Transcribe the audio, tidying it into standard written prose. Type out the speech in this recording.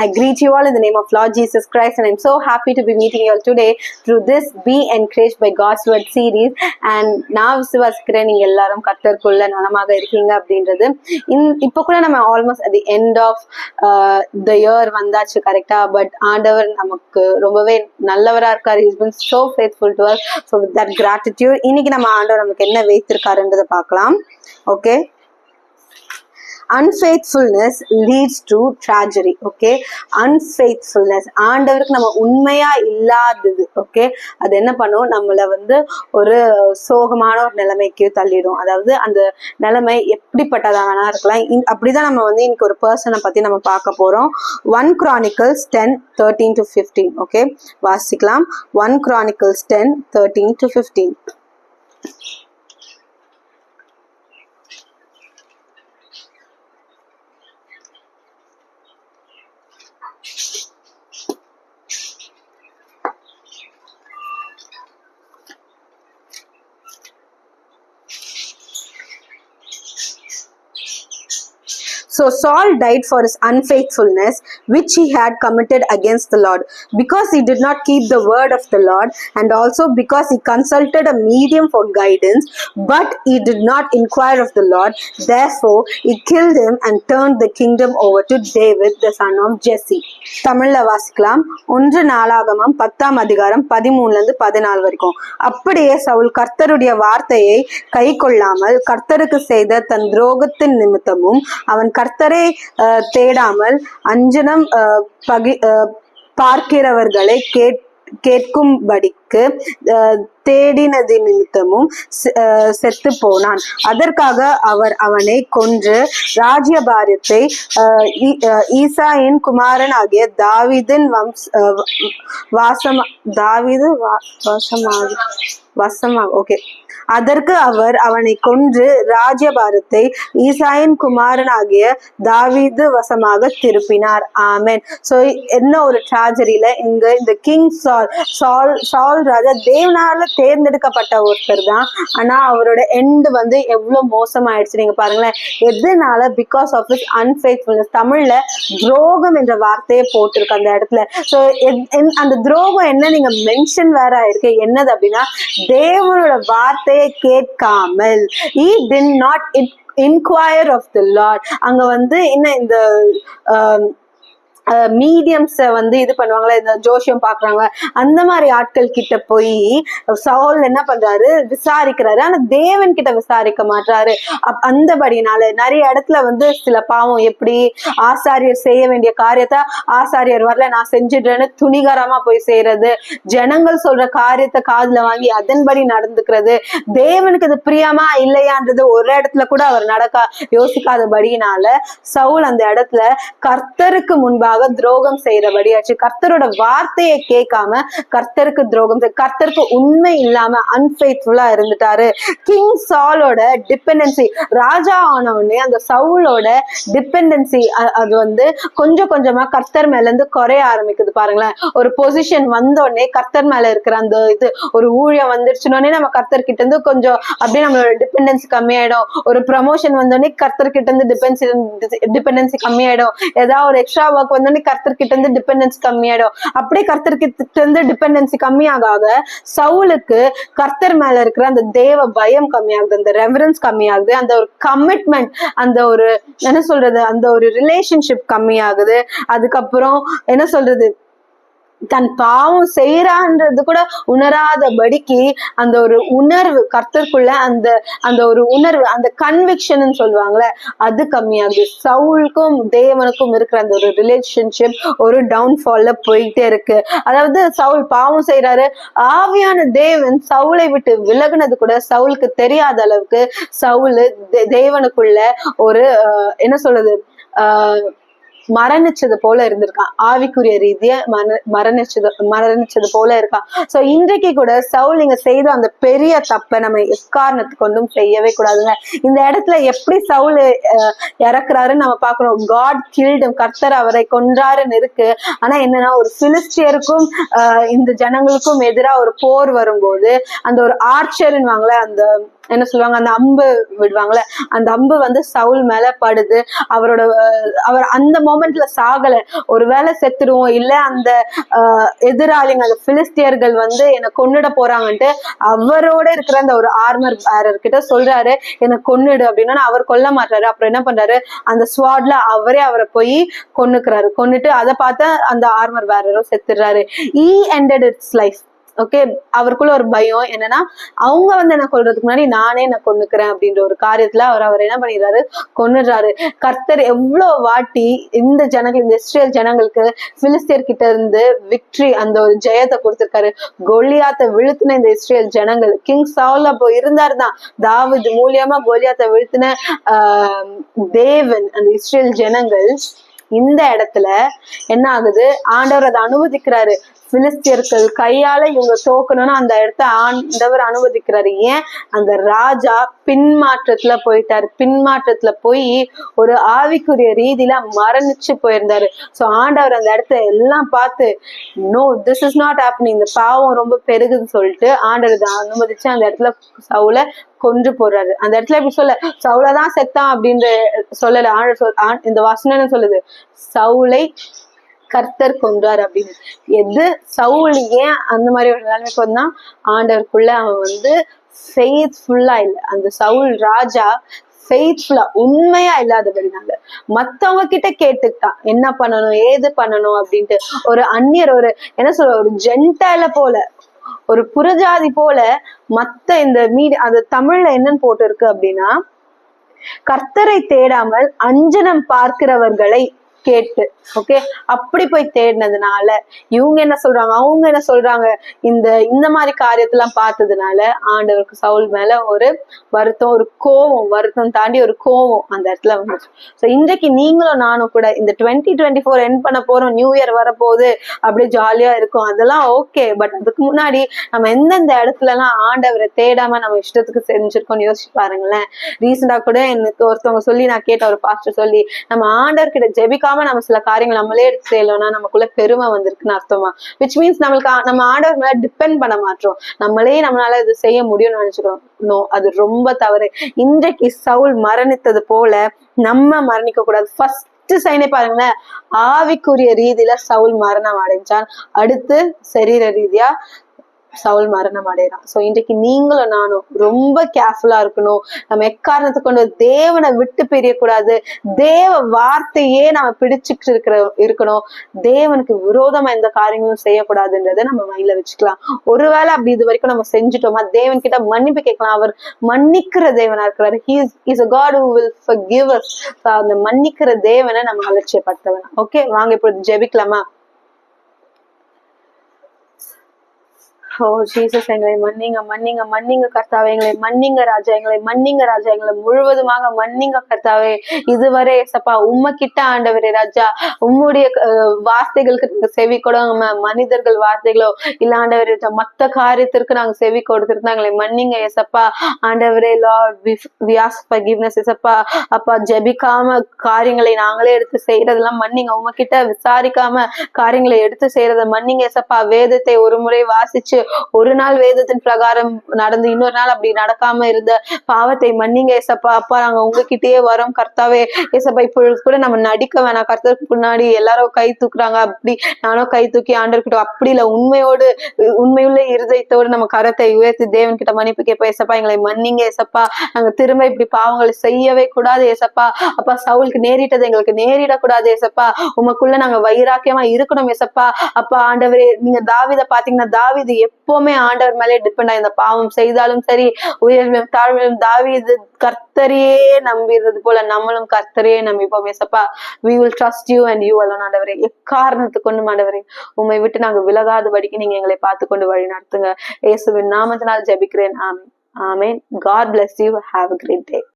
I greet you all in the name of Lord Jesus Christ, and I'm so happy to be meeting you all today through this Be Encouraged by God's Word series. And நான் விசுவாசிக்கிறேன் நீங்க எல்லாரும் கர்த்தருக்குள்ள நலமாக இருக்கீங்க அப்படின்றது. இப்போ கூட நம்ம almost at the end of the year வந்தாச்சு கரெக்டா. பட் ஆண்டவர் நமக்கு ரொம்பவே நல்லவரா இருக்காரு. He's been so faithful to us. So with that gratitude, இன்னைக்கு நம்ம ஆண்டவர் நமக்கு என்ன வைத்திருக்காருன்றதை பார்க்கலாம். Okay, unfaithfulness leads to tragedy. okay, unfaithfulness, ஆண்டவருக்கு நம்ம உண்மையா இல்லாதது ஓகே, அது என்ன பண்ணும், நம்மள ஒரு சோகமான ஒரு நிலைமைக்கு தள்ளிடும். அதாவது அந்த நிலைமை எப்படிப்பட்டதானா இருக்கலாம். அப்படிதான் நம்ம இன்னைக்கு ஒரு பர்சனை பத்தி நம்ம பார்க்க போறோம். 1 Chronicles 10:13-15. ஓகே, வாசிக்கலாம். 1 Chronicles 10:13-15. So Saul died for his unfaithfulness, which he had committed against the Lord, because he did not keep the word of the Lord, and also because he consulted a medium for guidance, but he did not inquire of the Lord. Therefore, he killed him and turned the kingdom over to David, the son of Jesse. தமிழ்ல வாசிக்கலாம். 1 நாளாகமம் 10ஆம் அதிகாரம் 13-14 வரைக்கும். அப்படியே சவுல் கர்த்தருடைய வார்த்தையை கை கொள்ளாமல் கர்த்தருக்கு செய்த தன் துரோகத்தின் நிமித்தமும் அவன் கர்த்தரை தேடாமல் அஞ்சனம் பார்க்கிறவர்களை கேட்கும்படிக்கு தேடினது நிமித்தமும் செத்து போனான். அதற்காக அவர் அவனை கொன்று ராஜ்யபாரத்தை ஈசாயின் குமாரன் ஆகிய தாவீதின் அதற்கு அவர் அவனை கொன்று ராஜ்யபாரத்தை ஈசாயின் குமாரன் ஆகிய தாவீது வசமாக திருப்பினார். ஆமென். சோ என்ன ஒரு ட்ராஜடியில இந்த கிங் சால் ராஜா தேவனால தேர்ந்தெடுக்கப்பட்ட ஒருத்தர் தான். ஆனா அவரோட எண்ட் எவ்வளவு மோசமாயிடுச்சு நீங்க பாருங்களேன். எதனால? Because of his unfaithfulness. தமிழ்ல துரோகம் என்ற வார்த்தையை போட்டிருக்கு அந்த இடத்துல. சோ அந்த துரோகம் என்ன நீங்க மென்ஷன் வேற ஆயிருக்கு. என்னது அப்படின்னா, தேவனோட வார்த்தையை கேட்காமல், he did not inquire of the Lord. அங்க என்ன இந்த மீடியம்ஸ் இது பண்ணுவாங்களா, இந்த ஜோசியம் பாக்குறாங்க, அந்த மாதிரி ஆட்கள் கிட்ட போய் சவுல் என்ன பண்றாரு, விசாரிக்கிறாரு. ஆனா தேவன் கிட்ட விசாரிக்க மாட்டாரு. அந்தபடினால நிறைய இடத்துல சில பாவம், எப்படி ஆசாரியர் செய்ய வேண்டிய காரியத்தை ஆசாரியர் வரல நான் செஞ்சிடுறேன்னு துணிகரமா போய் செய்யறது, ஜனங்கள் சொல்ற காரியத்தை காதுல வாங்கி அதன்படி நடந்துக்கிறது, தேவனுக்கு அது பிரியமா இல்லையான்றது ஒரு இடத்துல கூட அவர் யோசிக்காதபடினால சவுல் அந்த இடத்துல கர்த்தருக்கு முன்பாக துரோகம் செய்யறபடியாச்சு. கர்த்தரோட வார்த்தையை கேட்காம கர்த்தருக்கு துரோகம், கர்த்தருக்கு உண்மை இல்லாம அன்ஃபெய்த்ஃபுல்லா இருந்துட்டாரு. கிங் சாலோட டிபெண்டன்சி, ராஜா ஆன உடனே அந்த சவுலோட டிபெண்டன்சி அது கொஞ்சம் கொஞ்சமா கர்த்தர் மேல இருந்து குறைய ஆரம்பிக்குது. பாருங்களேன், ஒரு பொசிஷன் வந்த உடனே கர்த்தர் மேல இருக்கிற அந்த ஒரு ஊழியம் வந்துருச்சுனோடனே நம்ம கர்த்தர் கிட்ட இருந்து கொஞ்சம் அப்படியே நம்மளோட டிபெண்டன்சி கம்மியாயிடும். ஒரு ப்ரமோஷன் வந்தோடனே கர்த்தர் கிட்ட இருந்து டிபெண்டன்சி கம்மியாயிடும். ஏதாவது ஒரு எக்ஸ்ட்ரா ஒர்க் கர்த்தர் கிட்ட இருந்து டிபெண்டன்சி கம்மியாயிடும். அப்படியே கர்த்தர் கிட்ட இருந்து டிபெண்டன்சி கம்மியாக சவுலுக்கு கர்த்தர் மேல இருக்கிற அந்த தேவ பயம் கம்மியாகுது, அந்த ரெவரன்ஸ் கம்மியாகுது, அந்த ஒரு கமிட்மெண்ட், அந்த ஒரு என்ன சொல்றது, அந்த ஒரு ரிலேஷன்ஷிப் கம்மியாகுது. அதுக்கப்புறம் என்ன சொல்றது, தன் பாவம் செய்யறான்றது கூட உணராதபடிக்கு அந்த ஒரு உணர்வு கர்த்தருக்குள்ள அந்த ஒரு உணர்வு, அந்த கன்விக்ஷன் சொல்லுவாங்களே, அது கம்மியாகுது. சவுலுக்கும் தேவனுக்கும் இருக்கிற அந்த ஒரு ரிலேஷன்ஷிப் ஒரு டவுன்ஃபால்ல போயிட்டே இருக்கு. அதாவது சவுல் பாவம் செய்யறாரு, ஆவியான தேவன் சவுலை விட்டு விலகுனது கூட சவுலுக்கு தெரியாத அளவுக்கு சவுல் தேவனுக்குள்ள ஒரு என்ன சொல்றது மரணிச்சது போல இருந்திருக்கான். ஆவிக்குரிய ரீதியா மரணிச்சது போல இருக்கான். சோ இன்றைக்கு கூட சவுல் நீங்க செய்த அந்த பெரிய தப்பை நம்ம எக்காரணத்து கொண்டும் செய்யவே கூடாதுங்க. இந்த இடத்துல எப்படி சவுல் இறக்குறாருன்னு நம்ம பாக்குறோம். காட் கில்ட், கர்த்தர் அவரை கொன்றாருன்னு இருக்கு. ஆனா என்னன்னா, ஒரு பிலிஸ்டியருக்கும் இந்த ஜனங்களுக்கும் எதிராக ஒரு போர் வரும்போது அந்த ஒரு ஆர்ச்சர்ன்னு வாங்கல, அந்த என்ன சொல்லுவாங்க, அந்த அம்பு விடுவாங்கல்ல, அந்த அம்பு வந்து சவுல் மேல படுது. அவர் அந்த மொமெண்ட்ல சாகல. ஒருவேளை செத்துருவோம், இல்ல அந்த எதிராளிங்க அந்த பிலிஸ்தியர்கள் வந்து என்னை கொன்னுட போறாங்கன்ட்டு அவரோட இருக்கிற அந்த ஒரு ஆர்மர் பேரர் கிட்ட சொல்றாரு, என்னை கொன்னுடு அப்படின்னா அவர் கொல்ல மாட்டாரு. அப்புறம் என்ன பண்றாரு, அந்த ஸ்வாட்ல அவரை போய் கொன்னுட்டு அதை பார்த்து அந்த ஆர்மர் பேரரும் செத்துடுறாரு. He ended its life. Okay, அவருக்குள்ள ஒரு பயம் என்னன்னா, அவங்க வந்து என்ன கொல்றதுக்கு முன்னாடி நானே என்ன கொன்னுக்கிறேன் அப்படின்ற ஒரு காரியத்துல அவர் என்ன பண்ணிடுறாரு, கொன்னுடுறாரு. கர்த்தர் எவ்வளவு வாட்டி இந்த ஜனங்கள், இந்த இஸ்ரேல் ஜனங்களுக்கு பிலிஸ்தியர் கிட்ட இருந்து விக்டரி, அந்த ஒரு ஜெயத்தை கொடுத்திருக்காரு. கோலியாத்தை வீழ்த்தின இந்த இஸ்ரேல் ஜனங்கள், கிங் சவுல் அப்போ இருந்தாருதான், தாவீது மூலியமா கோலியாத்தை வீழ்த்தின தேவன், அந்த இஸ்ரேல் ஜனங்கள் இந்த இடத்துல என்ன ஆகுது, ஆண்டவர் அதை அனுமதிக்கிறாரு. பிலிஸ்தியர்கள் கையால இவங்க தோக்கணும்னு அந்த இடத்த ஆண்டவர் அனுமதிக்கிறாரு. ஏன், அந்த ராஜா பின்மாற்றத்துல போயிட்டாரு. பின்மாற்றத்துல போய் ஒரு ஆவிக்குரிய ரீதியில மரணிச்சு போயிருந்தாரு. சோ ஆண்டவர் அந்த இடத்த எல்லாம் பார்த்து, no this is not happening, இந்த பாவம் ரொம்ப பெருகுன்னு சொல்லிட்டு ஆண்டவர் அனுமதிச்சு அந்த இடத்துல சவுல கொன்று போடுறாரு. அந்த இடத்துல எப்படி சொல்ல, சவுலதான் செத்தான் அப்படின்ற சொல்லல, இந்த வசனம் சொல்லுது, சவுலை கர்த்தர் கொன்றார் அப்படின்னு. எது சவுல் ஏன் அந்த மாதிரி ஒரு நிலைமைக்கு வந்தா, ஆண்டவருக்குள்ள அவன் வந்து ஃபெய்த்ஃபுல்லா இல்லை. அந்த சவுல் ராஜா ஃபெய்த்ஃபுல்லா உண்மையா இல்லாதபடினால மத்தவங்க கிட்ட கேட்டுக்கிட்டான் என்ன பண்ணணும் ஏது பண்ணணும் அப்படின்ட்டு. ஒரு அந்நியர், ஒரு என்ன சொல்ற, ஒரு ஜென்டைல போல, ஒரு புறஜாதி போல மத்த இந்த அது தமிழ்ல என்னன்னு போட்டு இருக்கு அப்படின்னா, கர்த்தரை தேடாமல் அஞ்சனம் பார்க்கிறவர்களை கேட்டு, ஓகே, அப்படி போய் தேடினதுனால இவங்க என்ன சொல்றாங்க, அவங்க என்ன சொல்றாங்க, இந்த மாதிரி காரியத்தெல்லாம் பார்த்ததுனால ஆண்டவருக்கு சவுல் மேல ஒரு வருத்தம், ஒரு கோவம், வருத்தம் தாண்டி ஒரு கோவம் அந்த இடத்துல வந்துச்சு. ஸோ இன்றைக்கு நீங்களும் நானும் கூட இந்த 2024 எண்ட் பண்ண போறோம், நியூ இயர் வரப்போகுது, அப்படியே ஜாலியா இருக்கும், அதெல்லாம் ஓகே. பட் அதுக்கு முன்னாடி நம்ம எந்தெந்த இடத்துல எல்லாம் ஆண்டவரை தேடாம நம்ம இஷ்டத்துக்கு செஞ்சிருக்கோம்னு யோசிச்சு பாருங்களேன். ரீசெண்டா கூட எனக்கு ஒருத்தவங்க சொல்லி நான் கேட்ட, ஒரு பாஸ்டர் சொல்லி, நம்ம ஆண்டவர்கிட்ட ஜெபிக்காம நம்ம சில காரியங்கள் நம்மளே எடுத்து செய்யலோம்னா நமக்குள்ள பெருமை வந்திருக்குன்னு அர்த்தமா. விச் மீன்ஸ் நம்ம ஆண்டவர் மேல டிபெண்ட் பண்ண மாட்டோம், நம்மளால இது செய்ய முடியும்னு நினைச்சுக்கிறோம். நோ, அது ரொம்ப தவறு. இன்றைக்கு சவுல் மரணித்தது போல நம்ம மரணிக்க கூடாது. ஃபர்ஸ்ட் சைனே பாருங்களேன், ஆவிக்குரிய ரீதியில சவுல் மரணம் அடைஞ்சான், அடுத்து சரீர ரீதியா சவுல் மரணம் அடைகிறான். சோ இன்றைக்கு நீங்களும் நானும் ரொம்ப கேர்ஃபுல்லா இருக்கணும். நம்ம எக்காரணத்தை கொண்டு தேவனை விட்டு பிரியக்கூடாது. தேவ வார்த்தையே நம்ம பிடிச்சுட்டு இருக்கணும். தேவனுக்கு விரோதமா எந்த காரியங்களும் செய்யக்கூடாதுன்றதை நம்ம மைண்ட்ல வச்சுக்கலாம். ஒருவேளை அப்படி இது வரைக்கும் நம்ம செஞ்சுட்டோமா, தேவன் கிட்ட மன்னிப்பு கேட்கலாம். அவர் மன்னிக்கிற தேவனா இருக்கிறாரு. He is a God who will forgive us. அந்த மன்னிக்கிற தேவனை நம்ம அலட்சியப்படுத்த வேணாம். ஓகே, வாங்க இப்பொழுது ஜெபிக்கலாமா? ஓ ஜீசஸ், எங்களை மன்னிங்க, மன்னிங்க, மன்னிங்க கர்த்தாவே, எங்களை மன்னிங்க ராஜா, எங்களை மன்னிங்க ராஜா, எங்களை முழுவதுமாக மன்னிங்க கர்த்தாவே. இதுவரை ஏசப்பா உம்மகிட்ட ஆண்டவரே ராஜா, உம்முடைய வார்த்தைகளுக்கு நாங்க செவி கொடுங்க, மனிதர்கள் வார்த்தைகளோ இல்ல ஆண்டவரே மத்த காரியத்திற்கு நாங்க செவி கொடுத்துருந்தா எங்களை மன்னிங்க ஏசப்பா. ஆண்டவரே லார்ட், we ask forgiveness ஏசப்பா. அப்பா, ஜெபிக்காம காரியங்களை நாங்களே எடுத்து செய்யறதெல்லாம் மன்னிங்க. உம்மகிட்ட விசாரிக்காம காரியங்களை எடுத்து செய்யறத மன்னிங்க ஏசப்பா. வேதத்தை ஒரு முறை வாசிச்சு ஒரு நாள் வேதத்தின் பிரகாரம் நடந்து இன்னொரு நாள் அப்படி நடக்காம இருந்த பாவத்தை மன்னிங்க ஏசப்பா. அப்பா, நாங்க உங்ககிட்டயே வரோம் கர்த்தாவே. ஏசப்பா, இப்பொழுது கூட நம்ம நடிக்க வேணாம். கர்த்தருக்கு முன்னாடி எல்லாரும் கை தூக்குறாங்க, அப்படி நானும் கை தூக்கி ஆண்டவர்கிட்ட, அப்படி இல்ல, உண்மையுள்ள இருதயத்தோடு நம்ம கரத்தை உயர்த்தி தேவன் கிட்ட மன்னிப்பு கேட்போம். ஏசப்பா, எங்களை மன்னிங்க ஏசப்பா. நாங்க திரும்ப இப்படி பாவங்களை செய்யவே கூடாது ஏசப்பா. அப்பா, சவுலுக்கு நேரிட்டது எங்களுக்கு நேரிடக்கூடாது ஏசப்பா. உமக்குள்ள நாங்க வைராக்கியமா இருக்கணும் ஏசப்பா. அப்பா ஆண்டவரே, நீங்க தாவீதை பாத்தீங்கன்னா, தாவீது எப்பவுமே ஆண்டவர் மேலே டிபெண்ட் ஆகி, இந்த பாவம் செய்தாலும் சரி உயர்விலும் தாழ்விலும் தாவீது கர்த்தரையே நம்பிடுறது போல நம்மளும் கர்த்தரையே நம்பிப்போம் ஏசப்பா. we will trust you and you alone ஆண்டவரே. எக்காரணத்து கொண்டு ஆண்டவரே உம்மை விட்டு நாங்க விலகாதபடிக்கு நீங்க எங்களை பார்த்து கொண்டு வழி நடத்துங்க. இயேசுவின் நாமத்தினால் ஜெபிக்கிறேன். ஆமென், ஆமென். God bless you. Have a great day.